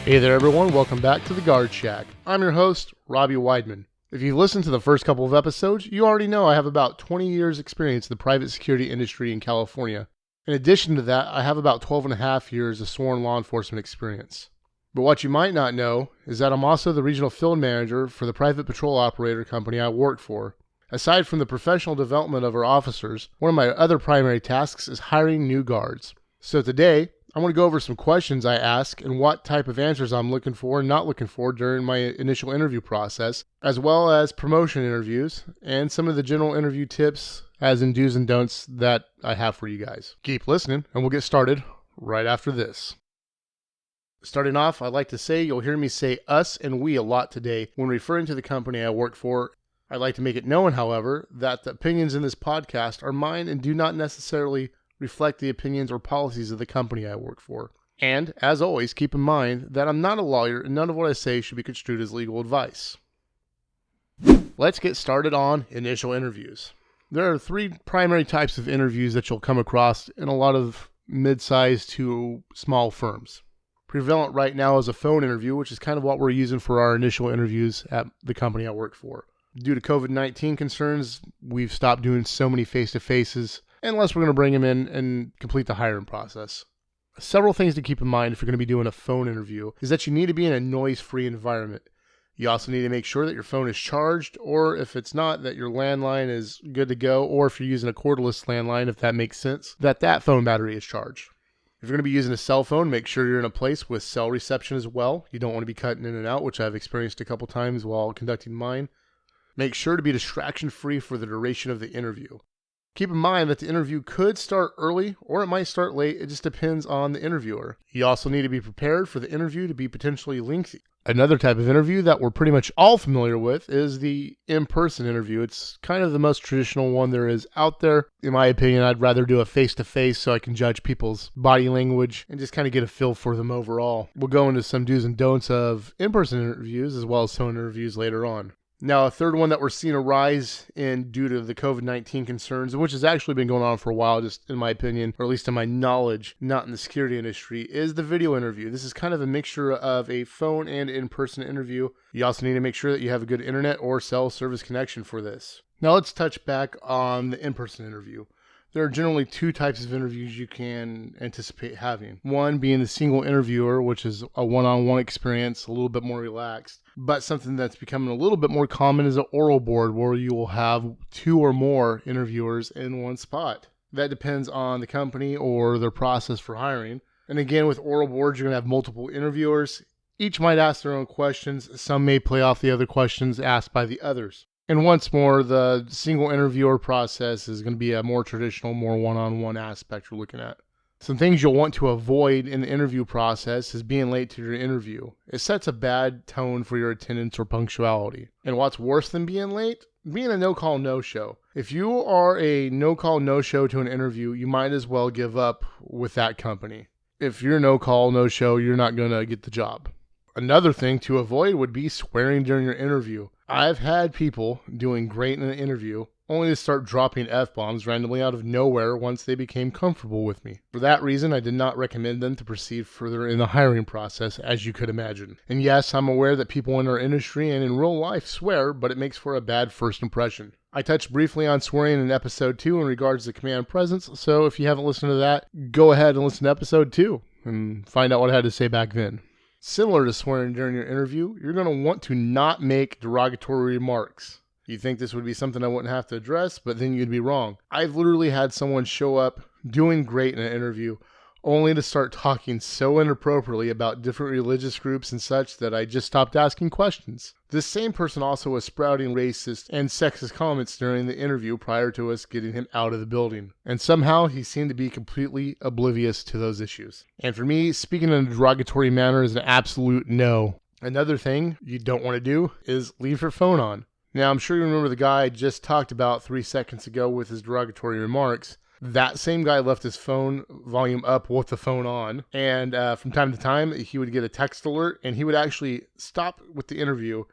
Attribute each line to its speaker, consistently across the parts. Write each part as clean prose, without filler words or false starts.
Speaker 1: Hey there everyone, welcome back to the Guard Shack. I'm your host, Robbie Weidman. If you've listened to the first couple of episodes, you already know I have about 20 years experience in the private security industry in California. In addition to that, I have about 12 and a half years of sworn law enforcement experience. But what you might not know is that I'm also the regional field manager for the private patrol operator company I work for. Aside from the professional development of our officers, one of my other primary tasks is hiring new guards. So today, I want to go over some questions I ask and what type of answers I'm looking for and not looking for during my initial interview process, as well as promotion interviews and some of the general interview tips as in do's and don'ts that I have for you guys. Keep listening and we'll get started right after this. Starting off, I'd like to say you'll hear me say us and we a lot today when referring to the company I work for. I'd like to make it known, however, that the opinions in this podcast are mine and do not necessarily reflect the opinions or policies of the company I work for. And, as always, keep in mind that I'm not a lawyer and none of what I say should be construed as legal advice. Let's get started on initial interviews. There are three primary types of interviews that you'll come across in a lot of mid-sized to small firms. Prevalent right now is a phone interview, which is kind of what we're using for our initial interviews at the company I work for. Due to COVID-19 concerns, we've stopped doing so many face-to-faces unless we're going to bring them in and complete the hiring process. Several things to keep in mind if you're going to be doing a phone interview is that you need to be in a noise-free environment. You also need to make sure that your phone is charged, or if it's not, that your landline is good to go, or if you're using a cordless landline, if that makes sense, that phone battery is charged. If you're going to be using a cell phone, make sure you're in a place with cell reception as well. You don't want to be cutting in and out, which I've experienced a couple times while conducting mine. Make sure to be distraction-free for the duration of the interview. Keep in mind that the interview could start early or it might start late. It just depends on the interviewer. You also need to be prepared for the interview to be potentially lengthy. Another type of interview that we're pretty much all familiar with is the in-person interview. It's kind of the most traditional one there is out there. In my opinion, I'd rather do a face-to-face so I can judge people's body language and just kind of get a feel for them overall. We'll go into some do's and don'ts of in-person interviews as well as phone interviews later on. Now, a third one that we're seeing a rise in due to the COVID-19 concerns, which has actually been going on for a while, just in my opinion, or at least in my knowledge, not in the security industry, is the video interview. This is kind of a mixture of a phone and in-person interview. You also need to make sure that you have a good internet or cell service connection for this. Now, let's touch back on the in-person interview. There are generally two types of interviews you can anticipate having. One being the single interviewer, which is a one-on-one experience, a little bit more relaxed. But something that's becoming a little bit more common is an oral board where you will have two or more interviewers in one spot. That depends on the company or their process for hiring. And again, with oral boards, you're going to have multiple interviewers. Each might ask their own questions. Some may play off the other questions asked by the others. And once more, the single interviewer process is going to be a more traditional, more one-on-one aspect you're looking at. Some things you'll want to avoid in the interview process is being late to your interview. It sets a bad tone for your attendance or punctuality. And what's worse than being late? Being a no-call, no-show. If you are a no-call, no-show to an interview, you might as well give up with that company. If you're no-call, no-show, you're not going to get the job. Another thing to avoid would be swearing during your interview. I've had people doing great in an interview only to start dropping F-bombs randomly out of nowhere once they became comfortable with me. For that reason, I did not recommend them to proceed further in the hiring process, as you could imagine. And yes, I'm aware that people in our industry and in real life swear, but it makes for a bad first impression. I touched briefly on swearing in episode 2 in regards to command presence, so if you haven't listened to that, go ahead and listen to episode 2 and find out what I had to say back then. Similar to swearing during your interview, you're going to want to not make derogatory remarks. You think this would be something I wouldn't have to address, but then you'd be wrong. I've literally had someone show up doing great in an interview only to start talking so inappropriately about different religious groups and such that I just stopped asking questions. This same person also was sprouting racist and sexist comments during the interview prior to us getting him out of the building. And somehow he seemed to be completely oblivious to those issues. And for me, speaking in a derogatory manner is an absolute no. Another thing you don't want to do is leave your phone on. Now, I'm sure you remember the guy I just talked about 3 seconds ago with his derogatory remarks. That same guy left his phone volume up with the phone on, and from time to time, he would get a text alert, and he would actually stop with the interview,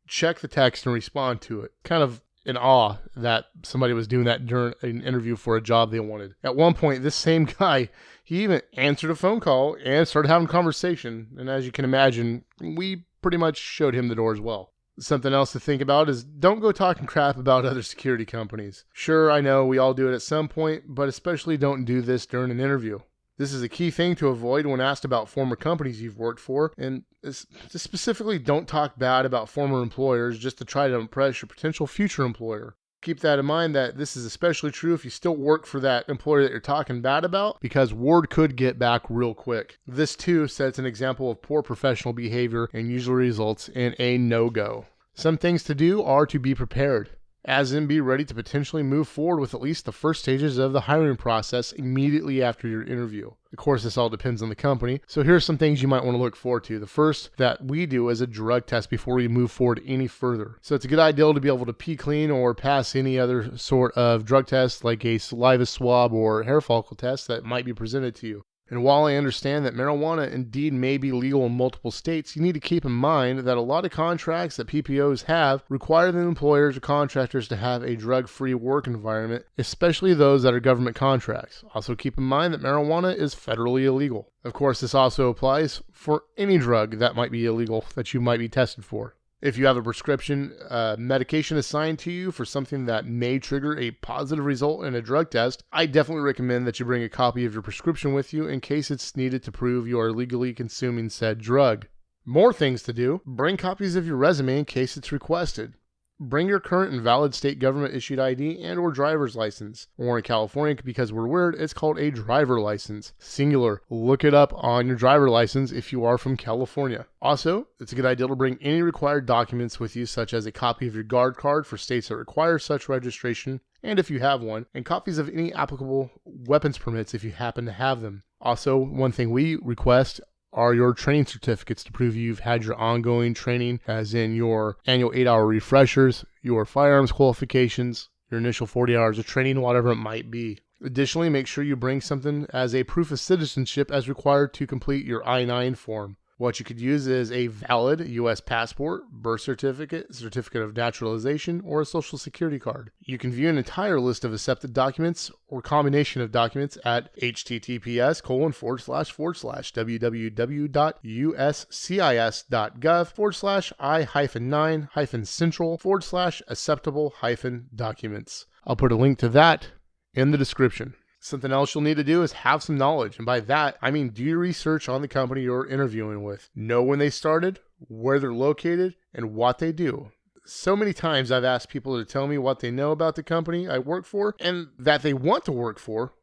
Speaker 1: check the text, and respond to it. Kind of in awe that somebody was doing that during an interview for a job they wanted. At one point, this same guy, he even answered a phone call and started having a conversation. And as you can imagine, we pretty much showed him the door as well. Something else to think about is don't go talking crap about other security companies. Sure, I know we all do it at some point, but especially don't do this during an interview. This is a key thing to avoid when asked about former companies you've worked for, and specifically don't talk bad about former employers just to try to impress your potential future employer. Keep that in mind that this is especially true if you still work for that employer that you're talking bad about, because word could get back real quick. This too sets an example of poor professional behavior and usually results in a no-go. Some things to do are to be prepared, as in be ready to potentially move forward with at least the first stages of the hiring process immediately after your interview. Of course, this all depends on the company, so here are some things you might want to look forward to. The first that we do is a drug test before we move forward any further. So it's a good idea to be able to pee clean or pass any other sort of drug test like a saliva swab or hair follicle test that might be presented to you. And while I understand that marijuana indeed may be legal in multiple states, you need to keep in mind that a lot of contracts that PPOs have require the employers or contractors to have a drug-free work environment, especially those that are government contracts. Also keep in mind that marijuana is federally illegal. Of course, this also applies for any drug that might be illegal that you might be tested for. If you have a prescription medication assigned to you for something that may trigger a positive result in a drug test, I definitely recommend that you bring a copy of your prescription with you in case it's needed to prove you are legally consuming said drug. More things to do: bring copies of your resume in case it's requested. Bring your current and valid state government issued ID and or driver's license. Or in California, because we're weird, it's called a driver license. Singular. Look it up on your driver license if you are from California. Also, it's a good idea to bring any required documents with you, such as a copy of your guard card for states that require such registration, and if you have one, and copies of any applicable weapons permits if you happen to have them. Also, one thing we request are your training certificates to prove you've had your ongoing training, as in your annual 8-hour refreshers, your firearms qualifications, your initial 40 hours of training, whatever it might be. Additionally, make sure you bring something as a proof of citizenship as required to complete your I-9 form. What you could use is a valid U.S. passport, birth certificate, certificate of naturalization, or a social security card. You can view an entire list of accepted documents or combination of documents at https://www.uscis.gov/I-9-central/acceptable-documents. I'll put a link to that in the description. Something else you'll need to do is have some knowledge. And by that, I mean do your research on the company you're interviewing with. Know when they started, where they're located, and what they do. So many times I've asked people to tell me what they know about the company I work for and that they want to work for,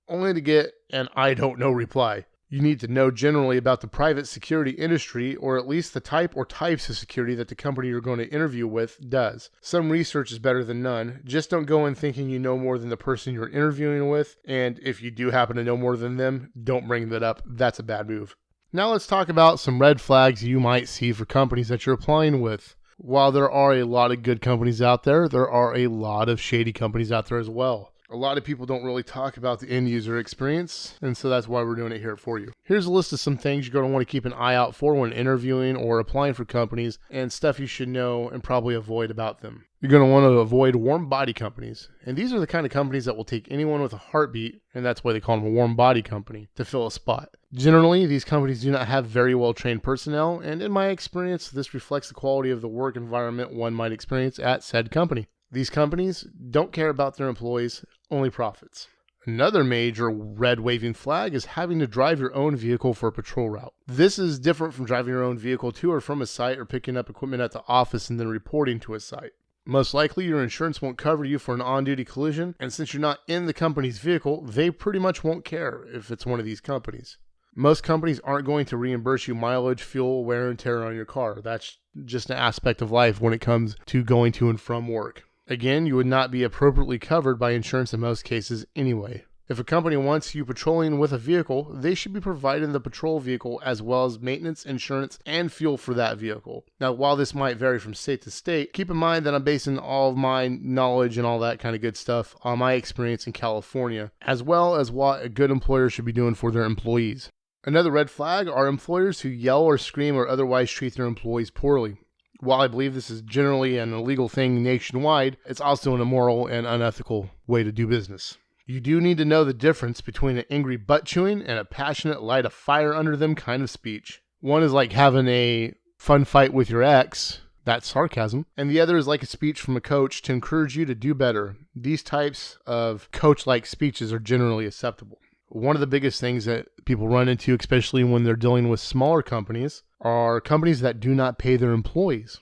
Speaker 1: only to get an "I don't know" reply. You need to know generally about the private security industry, or at least the type or types of security that the company you're going to interview with does. Some research is better than none. Just don't go in thinking you know more than the person you're interviewing with, and if you do happen to know more than them, don't bring that up. That's a bad move. Now let's talk about some red flags you might see for companies that you're applying with. While there are a lot of good companies out there, there are a lot of shady companies out there as well. A lot of people don't really talk about the end user experience, and so that's why we're doing it here for you. Here's a list of some things you're going to want to keep an eye out for when interviewing or applying for companies, and stuff you should know and probably avoid about them. You're going to want to avoid warm body companies, and these are the kind of companies that will take anyone with a heartbeat, and that's why they call them a warm body company, to fill a spot. Generally, these companies do not have very well trained personnel, and in my experience, this reflects the quality of the work environment one might experience at said company. These companies don't care about their employees, only profits. Another major red waving flag is having to drive your own vehicle for a patrol route. This is different from driving your own vehicle to or from a site or picking up equipment at the office and then reporting to a site. Most likely, your insurance won't cover you for an on-duty collision, and since you're not in the company's vehicle, they pretty much won't care if it's one of these companies. Most companies aren't going to reimburse you mileage, fuel, wear, and tear on your car. That's just an aspect of life when it comes to going to and from work. Again, you would not be appropriately covered by insurance in most cases anyway. If a company wants you patrolling with a vehicle, they should be providing the patrol vehicle as well as maintenance, insurance, and fuel for that vehicle. Now, while this might vary from state to state, keep in mind that I'm basing all of my knowledge and all that kind of good stuff on my experience in California, as well as what a good employer should be doing for their employees. Another red flag are employers who yell or scream or otherwise treat their employees poorly. While I believe this is generally an illegal thing nationwide, it's also an immoral and unethical way to do business. You do need to know the difference between an angry butt chewing and a passionate light a fire under them kind of speech. One is like having a fun fight with your ex, that's sarcasm, and the other is like a speech from a coach to encourage you to do better. These types of coach-like speeches are generally acceptable. One of the biggest things that people run into, especially when they're dealing with smaller companies, are companies that do not pay their employees.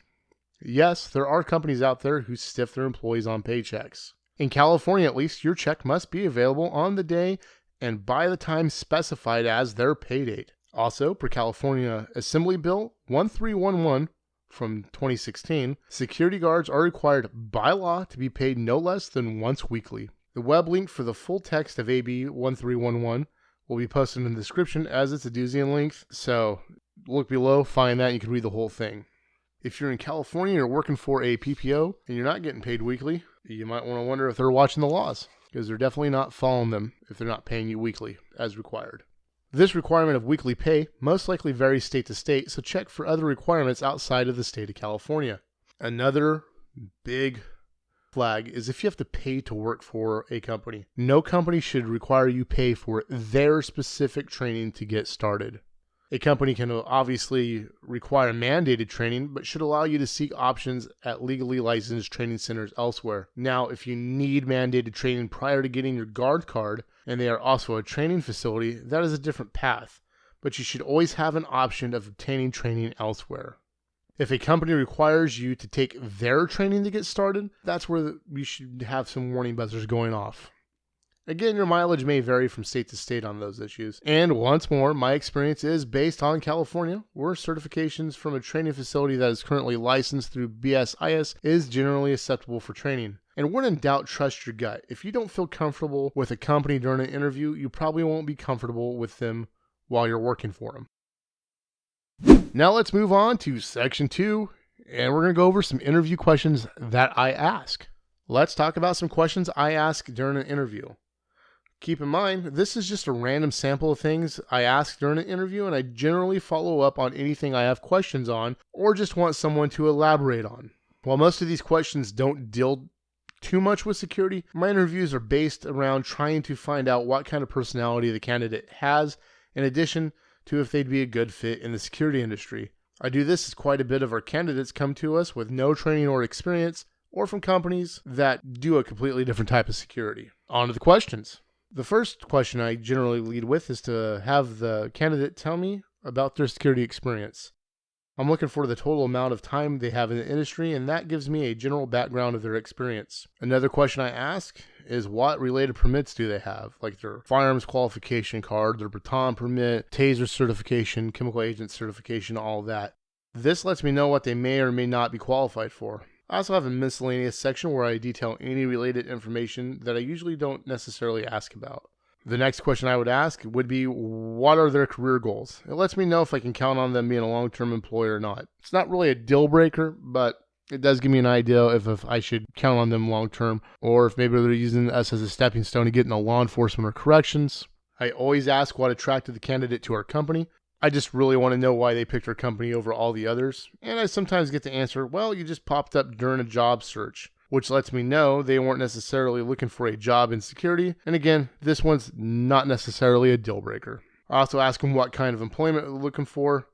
Speaker 1: Yes, there are companies out there who stiff their employees on paychecks. In California, at least, your check must be available on the day and by the time specified as their pay date. Also, per California Assembly Bill 1311 from 2016, security guards are required by law to be paid no less than once weekly. The web link for the full text of AB 1311 will be posted in the description, as it's a doozy in length, so look below, find that, and you can read the whole thing. If you're in California and you're working for a PPO and you're not getting paid weekly, you might want to wonder if they're watching the laws, because they're definitely not following them if they're not paying you weekly as required. This requirement of weekly pay most likely varies state to state, so check for other requirements outside of the state of California. Another big flag is if you have to pay to work for a company. No company should require you pay for their specific training to get started. A company can obviously require mandated training, but should allow you to seek options at legally licensed training centers elsewhere. Now, if you need mandated training prior to getting your guard card, and they are also a training facility, that is a different path, but you should always have an option of obtaining training elsewhere. If a company requires you to take their training to get started, that's where you should have some warning buzzers going off. Again, your mileage may vary from state to state on those issues. And once more, my experience is based on California, where certifications from a training facility that is currently licensed through BSIS is generally acceptable for training. And when in doubt, trust your gut. If you don't feel comfortable with a company during an interview, you probably won't be comfortable with them while you're working for them. Now let's move on to section 2, and we're going to go over some interview questions that I ask. Let's talk about some questions I ask during an interview. Keep in mind, this is just a random sample of things I ask during an interview, and I generally follow up on anything I have questions on or just want someone to elaborate on. While most of these questions don't deal too much with security, my interviews are based around trying to find out what kind of personality the candidate has, in addition to if they'd be a good fit in the security industry. I do this as quite a bit of our candidates come to us with no training or experience, or from companies that do a completely different type of security. On to the questions. The first question I generally lead with is to have the candidate tell me about their security experience. I'm looking for the total amount of time they have in the industry, and that gives me a general background of their experience. Another question I ask is what related permits do they have, like their firearms qualification card, their baton permit, taser certification, chemical agent certification, all of that. This lets me know what they may or may not be qualified for. I also have a miscellaneous section where I detail any related information that I usually don't necessarily ask about. The next question I would ask would be, what are their career goals? It lets me know if I can count on them being a long-term employee or not. It's not really a deal breaker, but it does give me an idea if I should count on them long-term, or if maybe they're using us as a stepping stone to get into law enforcement or corrections. I always ask what attracted the candidate to our company. I just really want to know why they picked our company over all the others. And I sometimes get the answer, well, you just popped up during a job search, which lets me know they weren't necessarily looking for a job in security. And again, this one's not necessarily a deal breaker. I also ask them what kind of employment they're looking for,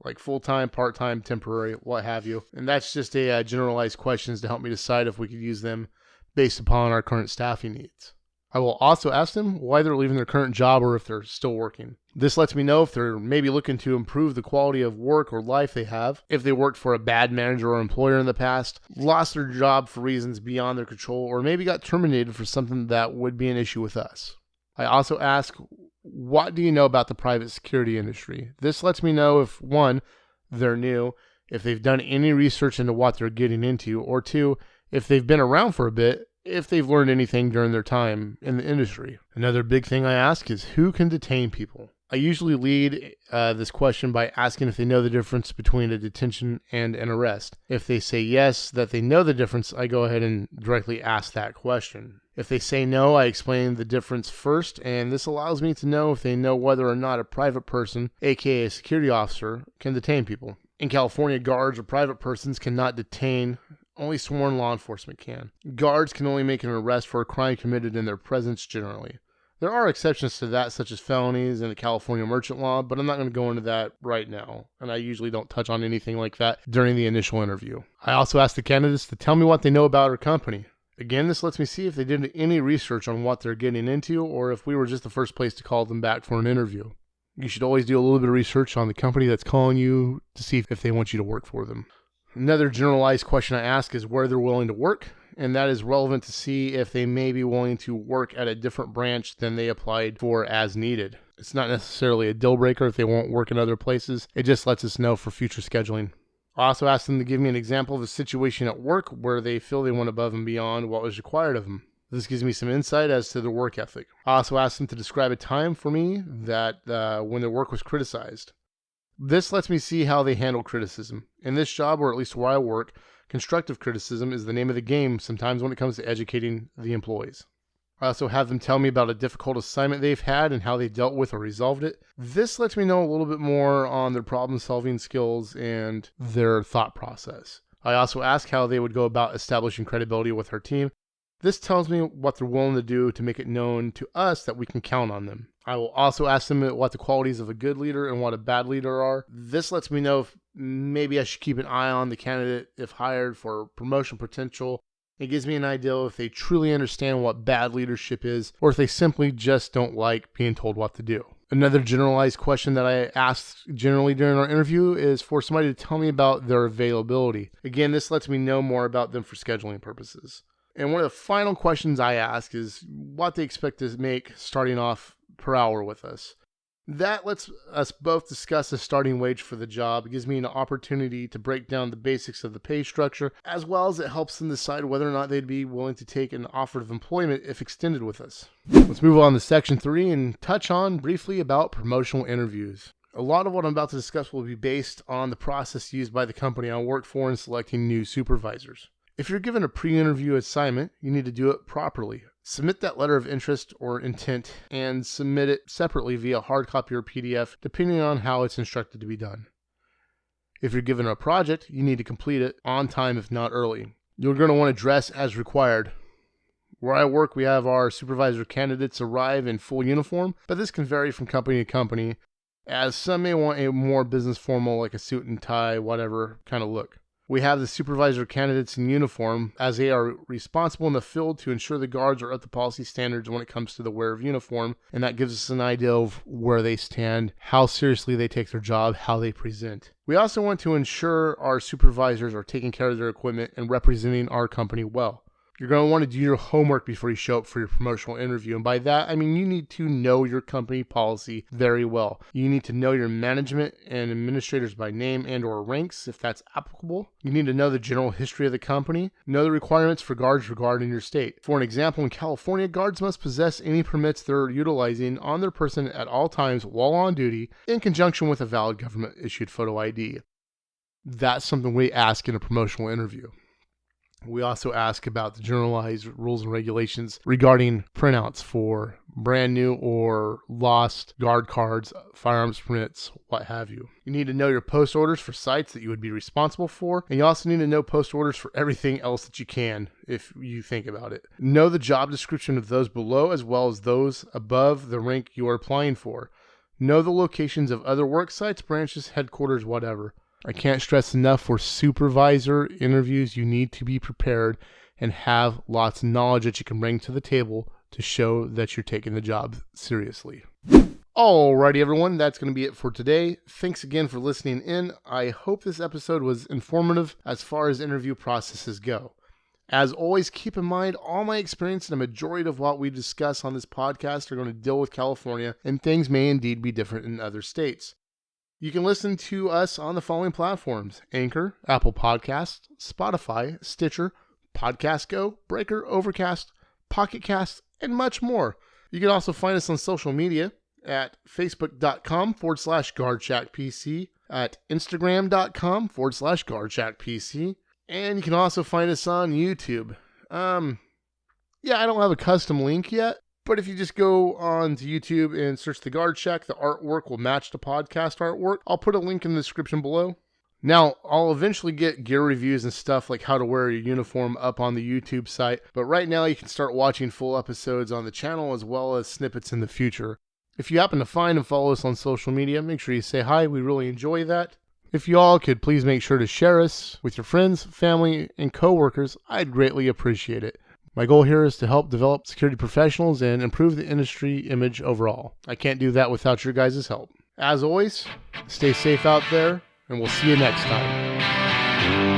Speaker 1: like full-time, part-time, temporary, what have you. And that's just a generalized questions to help me decide if we could use them based upon our current staffing needs. I will also ask them why they're leaving their current job or if they're still working. This lets me know if they're maybe looking to improve the quality of work or life they have, if they worked for a bad manager or employer in the past, lost their job for reasons beyond their control, or maybe got terminated for something that would be an issue with us. I also ask, what do you know about the private security industry? This lets me know if, one, they're new, if they've done any research into what they're getting into, or two, if they've been around for a bit, if they've learned anything during their time in the industry. Another big thing I ask is who can detain people? I usually lead this question by asking if they know the difference between a detention and an arrest. If they say yes, that they know the difference, I go ahead and directly ask that question. If they say no, I explain the difference first, and this allows me to know if they know whether or not a private person, aka a security officer, can detain people. In California, guards or private persons cannot detain. Only sworn law enforcement can. Guards can only make an arrest for a crime committed in their presence generally. There are exceptions to that, such as felonies and the California merchant law, but I'm not going to go into that right now, and I usually don't touch on anything like that during the initial interview. I also asked the candidates to tell me what they know about our company. Again, this lets me see if they did any research on what they're getting into, or if we were just the first place to call them back for an interview. You should always do a little bit of research on the company that's calling you to see if they want you to work for them. Another generalized question I ask is where they're willing to work, and that is relevant to see if they may be willing to work at a different branch than they applied for as needed. It's not necessarily a deal breaker if they won't work in other places. It just lets us know for future scheduling. I also asked them to give me an example of a situation at work where they feel they went above and beyond what was required of them. This gives me some insight as to their work ethic. I also asked them to describe a time for me that when their work was criticized. This lets me see how they handle criticism. In this job, or at least where I work, constructive criticism is the name of the game sometimes when it comes to educating the employees. I also have them tell me about a difficult assignment they've had and how they dealt with or resolved it. This lets me know a little bit more on their problem-solving skills and their thought process. I also ask how they would go about establishing credibility with our team. This tells me what they're willing to do to make it known to us that we can count on them. I will also ask them what the qualities of a good leader and what a bad leader are. This lets me know if maybe I should keep an eye on the candidate if hired for promotion potential. It gives me an idea if they truly understand what bad leadership is, or if they simply just don't like being told what to do. Another generalized question that I asked generally during our interview is for somebody to tell me about their availability. Again, this lets me know more about them for scheduling purposes. And one of the final questions I ask is what they expect to make starting off per hour with us. That lets us both discuss the starting wage for the job. It gives me an opportunity to break down the basics of the pay structure, as well as it helps them decide whether or not they'd be willing to take an offer of employment if extended with us. Let's move on to section 3 and touch on briefly about promotional interviews. A lot of what I'm about to discuss will be based on the process used by the company I work for in selecting new supervisors. If you're given a pre-interview assignment, you need to do it properly. Submit that letter of interest or intent and submit it separately via hard copy or PDF, depending on how it's instructed to be done. If you're given a project, you need to complete it on time, if not early. You're going to want to dress as required. Where I work, we have our supervisor candidates arrive in full uniform, but this can vary from company to company, as some may want a more business formal, like a suit and tie, whatever kind of look. We have the supervisor candidates in uniform, as they are responsible in the field to ensure the guards are up to policy standards when it comes to the wear of uniform, and that gives us an idea of where they stand, how seriously they take their job, how they present. We also want to ensure our supervisors are taking care of their equipment and representing our company well. You're going to want to do your homework before you show up for your promotional interview. And by that, I mean you need to know your company policy very well. You need to know your management and administrators by name and or ranks, if that's applicable. You need to know the general history of the company. Know the requirements for guards regarding your state. For an example, in California, guards must possess any permits they're utilizing on their person at all times while on duty, in conjunction with a valid government-issued photo ID. That's something we ask in a promotional interview. We also ask about the generalized rules and regulations regarding printouts for brand new or lost guard cards, firearms permits, what have you. You need to know your post orders for sites that you would be responsible for, and you also need to know post orders for everything else that you can, if you think about it. Know the job description of those below as well as those above the rank you are applying for. Know the locations of other work sites, branches, headquarters, whatever. I can't stress enough, for supervisor interviews, you need to be prepared and have lots of knowledge that you can bring to the table to show that you're taking the job seriously. Alrighty, everyone, that's going to be it for today. Thanks again for listening in. I hope this episode was informative as far as interview processes go. As always, keep in mind, all my experience and a majority of what we discuss on this podcast are going to deal with California, and things may indeed be different in other states. You can listen to us on the following platforms: Anchor, Apple Podcasts, Spotify, Stitcher, Podcast Go, Breaker, Overcast, Pocket Cast, and much more. You can also find us on social media at facebook.com/GuardShackPC, at instagram.com/GuardShackPC, and you can also find us on YouTube. I don't have a custom link yet, but if you just go on to YouTube and search the Guard Shack, the artwork will match the podcast artwork. I'll put a link in the description below. Now, I'll eventually get gear reviews and stuff like how to wear your uniform up on the YouTube site, but right now you can start watching full episodes on the channel as well as snippets in the future. If you happen to find and follow us on social media, make sure you say hi. We really enjoy that. If you all could please make sure to share us with your friends, family, and coworkers, I'd greatly appreciate it. My goal here is to help develop security professionals and improve the industry image overall. I can't do that without your guys' help. As always, stay safe out there, and we'll see you next time.